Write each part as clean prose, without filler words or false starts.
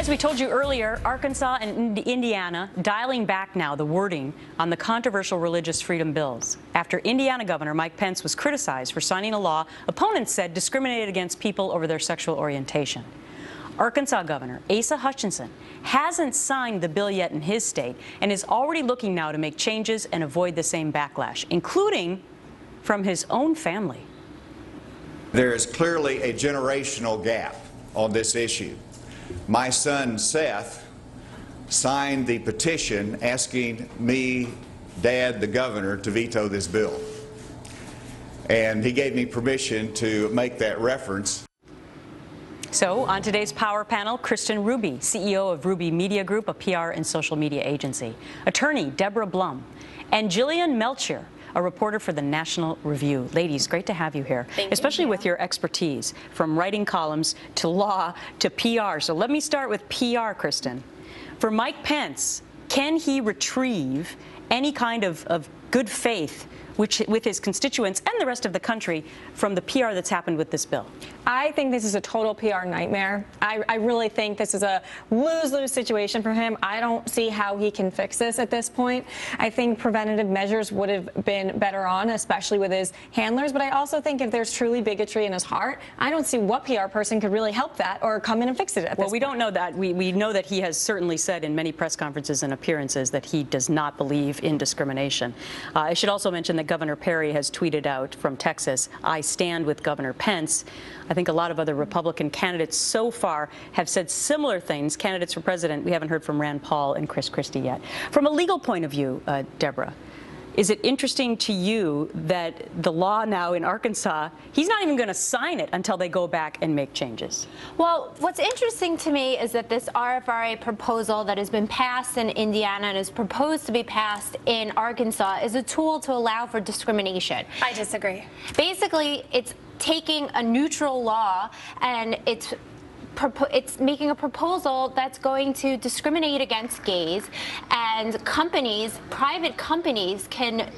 As we told you earlier, Arkansas and Indiana dialing back now the wording on the controversial religious freedom bills after Indiana Governor Mike Pence was criticized for signing a law opponents said discriminated against people over their sexual orientation. Arkansas Governor Asa Hutchinson hasn't signed the bill yet in his state and is already looking now to make changes and avoid the same backlash, including from his own family. There is clearly a generational gap on this issue. My son Seth signed the petition asking me, Dad, the governor, to veto this bill. And he gave me permission to make that reference. So, on today's Power Panel, Kristen Ruby, CEO of Ruby Media Group, a PR and social media agency, attorney Deborah Blum, and Jillian Melchior, a reporter for the National Review. Ladies, great to have you here, especially with your expertise from writing columns to law to PR. So let me start with PR, Kristen. For Mike Pence, can he retrieve any kind of good faith with his constituents and the rest of the country from the PR that's happened with this bill? I think this is a total PR nightmare. I really think this is a lose-lose situation for him. I don't see how he can fix this at this point. I think preventative measures would have been better on, especially with his handlers. But I also think if there's truly bigotry in his heart, I don't see what PR person could really help that or come in and fix it at this point. Well, we don't know that. We know that he has certainly said in many press conferences and appearances that he does not believe in discrimination. I should also mention that Governor Perry has tweeted out from Texas, "I stand with Governor Pence." I think a lot of other Republican candidates so far have said similar things. Candidates for president, we haven't heard from Rand Paul and Chris Christie yet. From a legal point of view, Deborah, is it interesting to you that the law now in Arkansas, he's not even going to sign it until they go back and make changes? Well, what's interesting to me is that this RFRA proposal that has been passed in Indiana and is proposed to be passed in Arkansas is a tool to allow for discrimination. I disagree. Basically, it's taking a neutral law and it's making a proposal that's going to discriminate against gays, and companies, private companies, can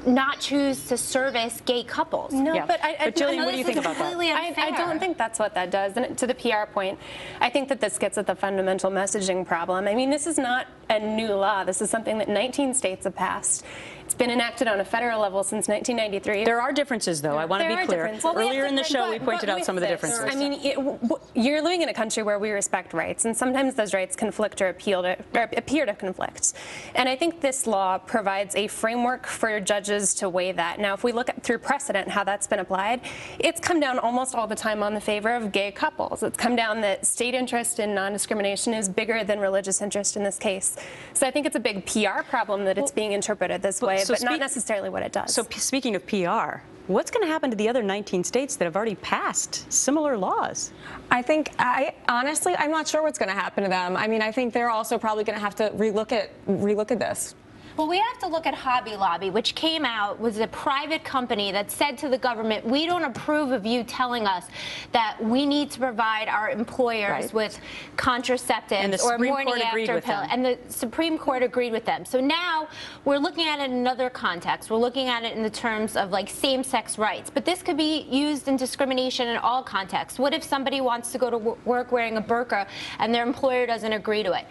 not choose to service gay couples. No, yeah. but Jillian, what do you think about that? I don't think that's what that does. And to the PR point, I think that this gets at the fundamental messaging problem. I mean, this is not a new law. This is something that 19 states have passed. It's been enacted on a federal level since 1993. There are differences, though. I want to be clear. Well, earlier in the show, we pointed out some of the differences. I mean, you're living in a country where we respect rights, and sometimes those rights conflict or appear to conflict. And I think this law provides a framework for judges to weigh that. Now, if we look at through precedent how that's been applied, it's come down almost all the time on the favor of gay couples. It's come down that state interest in non-discrimination is bigger than religious interest in this case. So I think it's a big PR problem that it's being interpreted this way, but not necessarily what it does. So speaking of PR, what's going to happen to the other 19 states that have already passed similar laws? Honestly, I'm not sure what's going to happen to them. I mean, I think they're also probably going to have to relook at this. Well, we have to look at Hobby Lobby, which came out, was a private company that said to the government, we don't approve of you telling us that we need to provide our employers with contraceptives or morning after pill. And the Supreme Court agreed with them. So now we're looking at it in another context. We're looking at it in the terms of like same-sex rights. But this could be used in discrimination in all contexts. What if somebody wants to go to work wearing a burqa and their employer doesn't agree to it?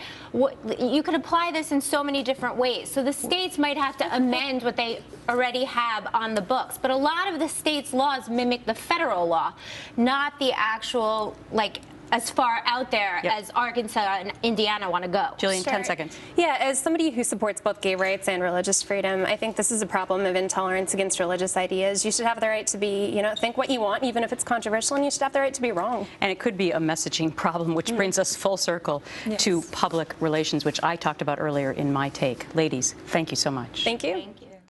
You could apply this in so many different ways. So the states might have to amend what they already have on the books, but a lot of the states' laws mimic the federal law, not the actual, like, as far out there as Arkansas and Indiana want to go. Jillian, 10 seconds. Yeah, as somebody who supports both gay rights and religious freedom, I think this is a problem of intolerance against religious ideas. You should have the right to be, think what you want, even if it's controversial, and you should have the right to be wrong. And it could be a messaging problem, which brings us full circle to public relations, which I talked about earlier in my take. Ladies, thank you so much. Thank you. Thank you.